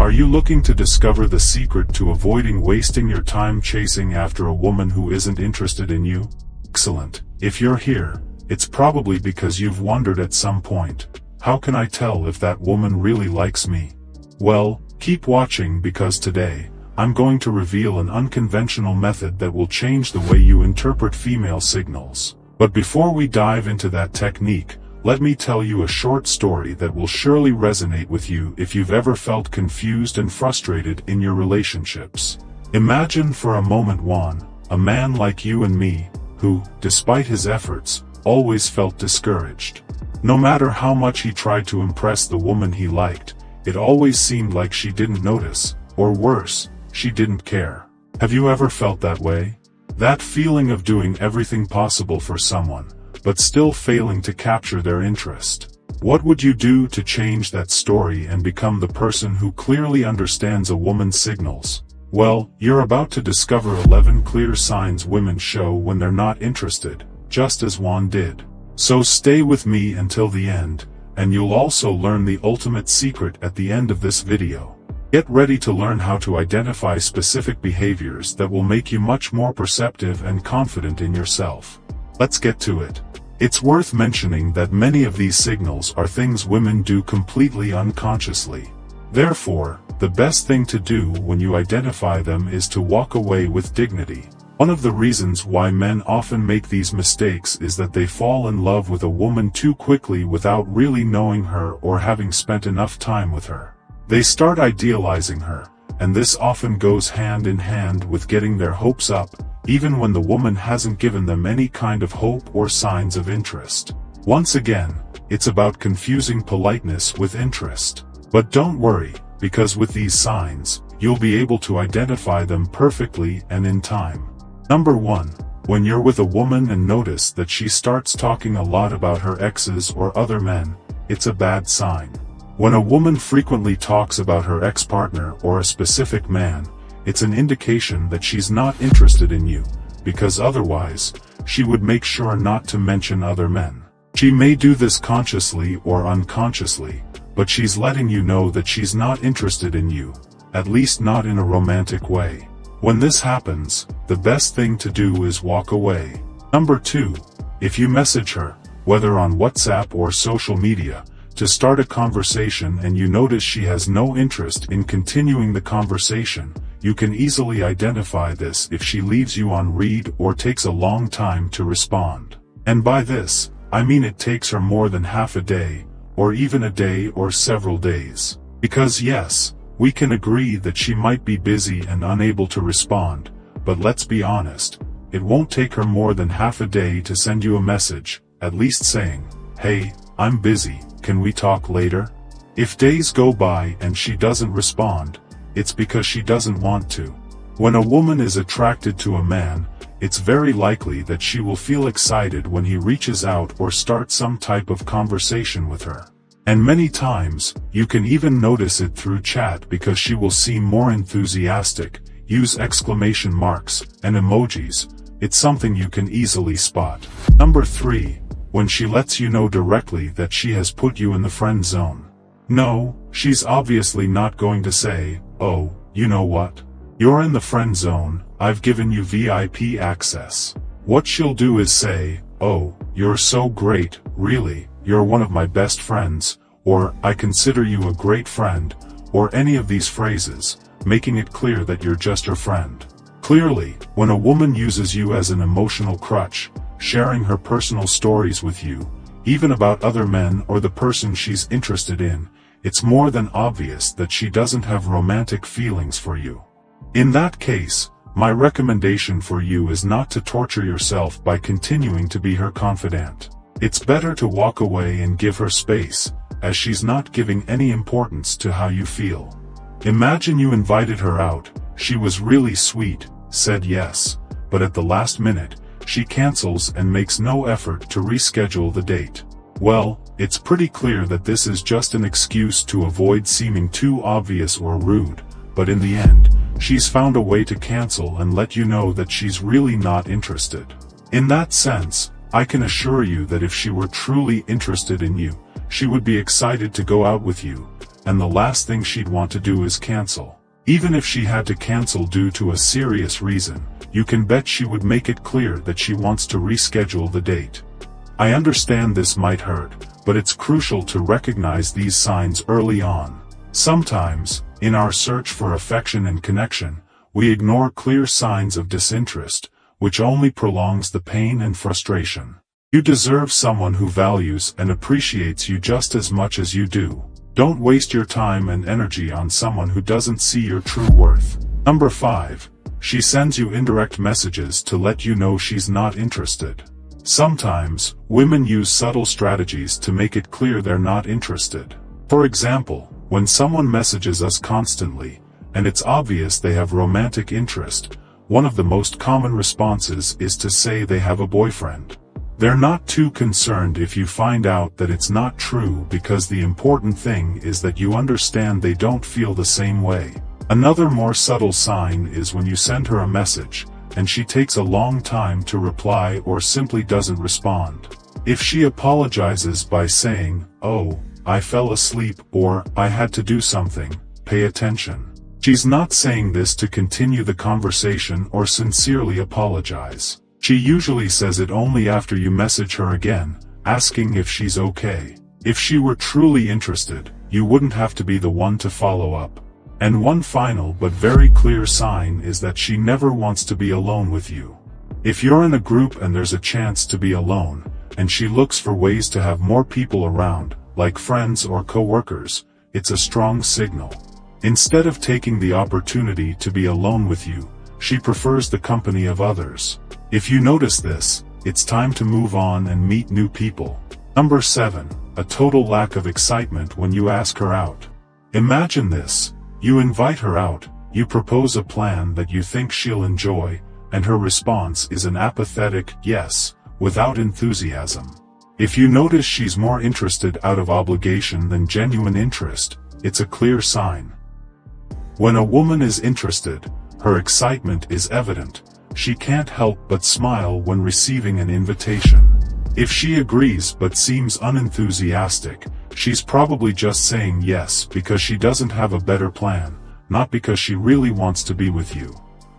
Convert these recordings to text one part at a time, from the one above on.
Are you looking to discover the secret to avoiding wasting your time chasing after a woman who isn't interested in you? Excellent. If you're here, it's probably because you've wondered at some point, how can I tell if that woman really likes me? Well, keep watching because today, I'm going to reveal an unconventional method that will change the way you interpret female signals. But before we dive into that technique, let me tell you a short story that will surely resonate with you if you've ever felt confused and frustrated in your relationships. Imagine for a moment Juan, a man like you and me, who, despite his efforts, always felt discouraged. No matter how much he tried to impress the woman he liked, it always seemed like she didn't notice, or worse, she didn't care. Have you ever felt that way? That feeling of doing everything possible for someone, but still failing to capture their interest. What would you do to change that story and become the person who clearly understands a woman's signals? Well, you're about to discover 11 clear signs women show when they're not interested, just as Juan did. So stay with me until the end, and you'll also learn the ultimate secret at the end of this video. Get ready to learn how to identify specific behaviors that will make you much more perceptive and confident in yourself. Let's get to it. It's worth mentioning that many of these signals are things women do completely unconsciously. Therefore, the best thing to do when you identify them is to walk away with dignity. One of the reasons why men often make these mistakes is that they fall in love with a woman too quickly without really knowing her or having spent enough time with her. They start idealizing her, and this often goes hand in hand with getting their hopes up, even when the woman hasn't given them any kind of hope or signs of interest. Once again, it's about confusing politeness with interest. But don't worry, because with these signs, you'll be able to identify them perfectly and in time. Number 1. When you're with a woman and notice that she starts talking a lot about her exes or other men, it's a bad sign. When a woman frequently talks about her ex-partner or a specific man, it's an indication that she's not interested in you, because otherwise, she would make sure not to mention other men. She may do this consciously or unconsciously, but she's letting you know that she's not interested in you, at least not in a romantic way. When this happens, the best thing to do is walk away. Number 2. If you message her, whether on WhatsApp or social media, to start a conversation and you notice she has no interest in continuing the conversation, you can easily identify this if she leaves you on read or takes a long time to respond. And by this, I mean it takes her more than half a day, or even a day or several days. Because yes, we can agree that she might be busy and unable to respond, but let's be honest, it won't take her more than half a day to send you a message, at least saying, "Hey, I'm busy, can we talk later?" If days go by and she doesn't respond, it's because she doesn't want to. When a woman is attracted to a man, it's very likely that she will feel excited when he reaches out or starts some type of conversation with her. And many times, you can even notice it through chat because she will seem more enthusiastic, use exclamation marks, and emojis. It's something you can easily spot. Number 3. When she lets you know directly that she has put you in the friend zone. No, she's obviously not going to say, "Oh, you know what? You're in the friend zone, I've given you VIP access." What she'll do is say, "Oh, you're so great, really, you're one of my best friends," or "I consider you a great friend," or any of these phrases, making it clear that you're just her friend. Clearly, when a woman uses you as an emotional crutch, sharing her personal stories with you, even about other men or the person she's interested in, it's more than obvious that she doesn't have romantic feelings for you. In that case, my recommendation for you is not to torture yourself by continuing to be her confidant. It's better to walk away and give her space, as she's not giving any importance to how you feel. Imagine you invited her out, she was really sweet, said yes, but at the last minute, she cancels and makes no effort to reschedule the date. Well, it's pretty clear that this is just an excuse to avoid seeming too obvious or rude, but in the end, she's found a way to cancel and let you know that she's really not interested. In that sense, I can assure you that if she were truly interested in you, she would be excited to go out with you, and the last thing she'd want to do is cancel. Even if she had to cancel due to a serious reason, you can bet she would make it clear that she wants to reschedule the date. I understand this might hurt, but it's crucial to recognize these signs early on. Sometimes, in our search for affection and connection, we ignore clear signs of disinterest, which only prolongs the pain and frustration. You deserve someone who values and appreciates you just as much as you do. Don't waste your time and energy on someone who doesn't see your true worth. Number 5. She sends you indirect messages to let you know she's not interested. Sometimes, women use subtle strategies to make it clear they're not interested. For example, when someone messages us constantly, and it's obvious they have romantic interest, one of the most common responses is to say they have a boyfriend. They're not too concerned if you find out that it's not true, because the important thing is that you understand they don't feel the same way. Another more subtle sign is when you send her a message, and she takes a long time to reply or simply doesn't respond. If she apologizes by saying, "Oh, I fell asleep," or "I had to do something," pay attention. She's not saying this to continue the conversation or sincerely apologize. She usually says it only after you message her again, asking if she's okay. If she were truly interested, you wouldn't have to be the one to follow up. And one final but very clear sign is that she never wants to be alone with you. If you're in a group and there's a chance to be alone, and she looks for ways to have more people around, like friends or co-workers, it's a strong signal. Instead of taking the opportunity to be alone with you, she prefers the company of others. If you notice this, it's time to move on and meet new people. Number 7. A total lack of excitement when you ask her out. Imagine this. You invite her out, you propose a plan that you think she'll enjoy, and her response is an apathetic yes, without enthusiasm. If you notice she's more interested out of obligation than genuine interest, it's a clear sign. When a woman is interested, her excitement is evident. She can't help but smile when receiving an invitation. If she agrees but seems unenthusiastic, she's probably just saying yes because she doesn't have a better plan, not because she really wants to be with you.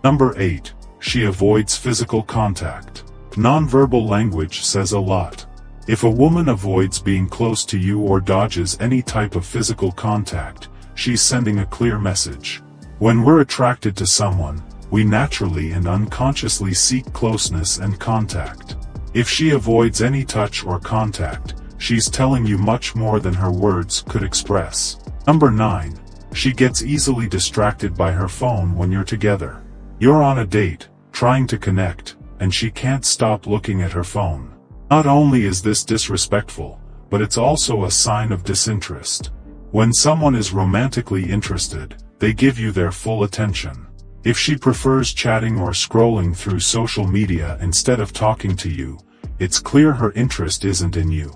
Number 8. She avoids physical contact. Nonverbal language says a lot. If a woman avoids being close to you or dodges any type of physical contact, she's sending a clear message. When we're attracted to someone, we naturally and unconsciously seek closeness and contact. If she avoids any touch or contact, she's telling you much more than her words could express. Number 9. She gets easily distracted by her phone when you're together. You're on a date, trying to connect, and she can't stop looking at her phone. Not only is this disrespectful, but it's also a sign of disinterest. When someone is romantically interested, they give you their full attention. If she prefers chatting or scrolling through social media instead of talking to you, it's clear her interest isn't in you.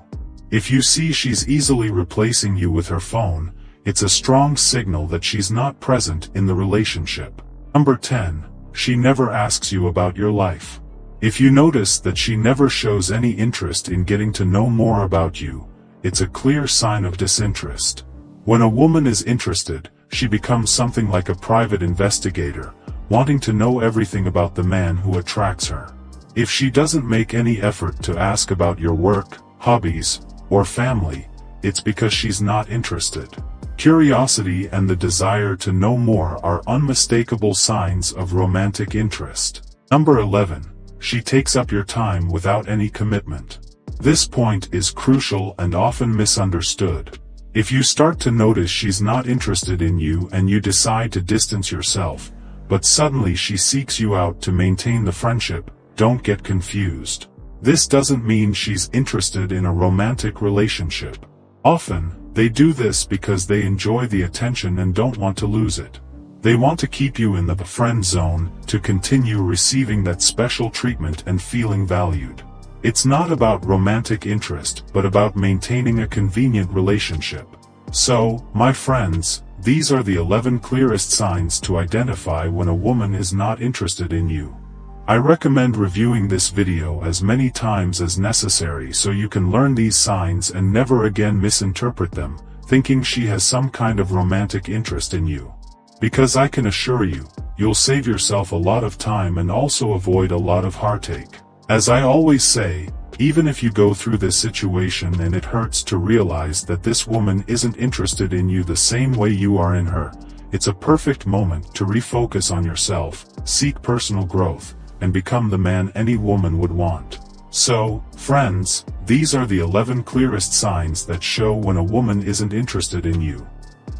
If you see she's easily replacing you with her phone, it's a strong signal that she's not present in the relationship. Number 10. She never asks you about your life. If you notice that she never shows any interest in getting to know more about you, it's a clear sign of disinterest. When a woman is interested, she becomes something like a private investigator, wanting to know everything about the man who attracts her. If she doesn't make any effort to ask about your work, hobbies, or family, it's because she's not interested. Curiosity and the desire to know more are unmistakable signs of romantic interest. Number 11. She takes up your time without any commitment. This point is crucial and often misunderstood. If you start to notice she's not interested in you and you decide to distance yourself, but suddenly she seeks you out to maintain the friendship, don't get confused. This doesn't mean she's interested in a romantic relationship. Often, they do this because they enjoy the attention and don't want to lose it. They want to keep you in the friend zone, to continue receiving that special treatment and feeling valued. It's not about romantic interest, but about maintaining a convenient relationship. So, my friends, these are the 11 clearest signs to identify when a woman is not interested in you. I recommend reviewing this video as many times as necessary so you can learn these signs and never again misinterpret them. thinking she has some kind of romantic interest in you. Because I can assure you, you'll save yourself a lot of time and also avoid a lot of heartache. As I always say, even if you go through this situation and it hurts to realize that this woman isn't interested in you the same way you are in her, it's a perfect moment to refocus on yourself, seek personal growth, and become the man any woman would want. So, friends, these are the 11 clearest signs that show when a woman isn't interested in you.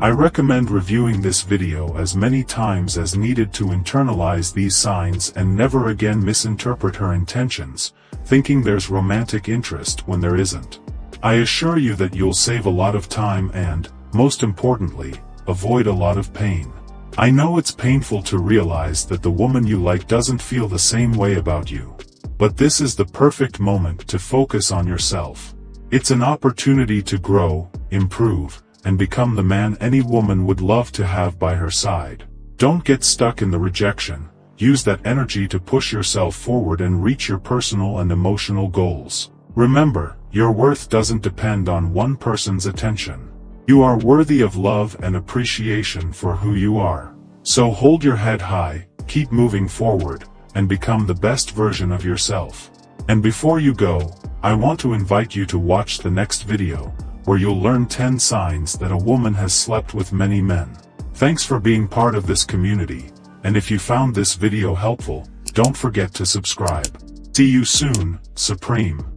I recommend reviewing this video as many times as needed to internalize these signs and never again misinterpret her intentions, thinking there's romantic interest when there isn't. I assure you that you'll save a lot of time and, most importantly, avoid a lot of pain. I know it's painful to realize that the woman you like doesn't feel the same way about you. But this is the perfect moment to focus on yourself. It's an opportunity to grow, improve, and become the man any woman would love to have by her side. Don't get stuck in the rejection. Use that energy to push yourself forward and reach your personal and emotional goals. Remember, your worth doesn't depend on one person's attention. You are worthy of love and appreciation for who you are. So hold your head high, keep moving forward, and become the best version of yourself. And before you go, I want to invite you to watch the next video, where you'll learn 10 signs that a woman has slept with many men. Thanks for being part of this community, and if you found this video helpful, don't forget to subscribe. See you soon, Supreme.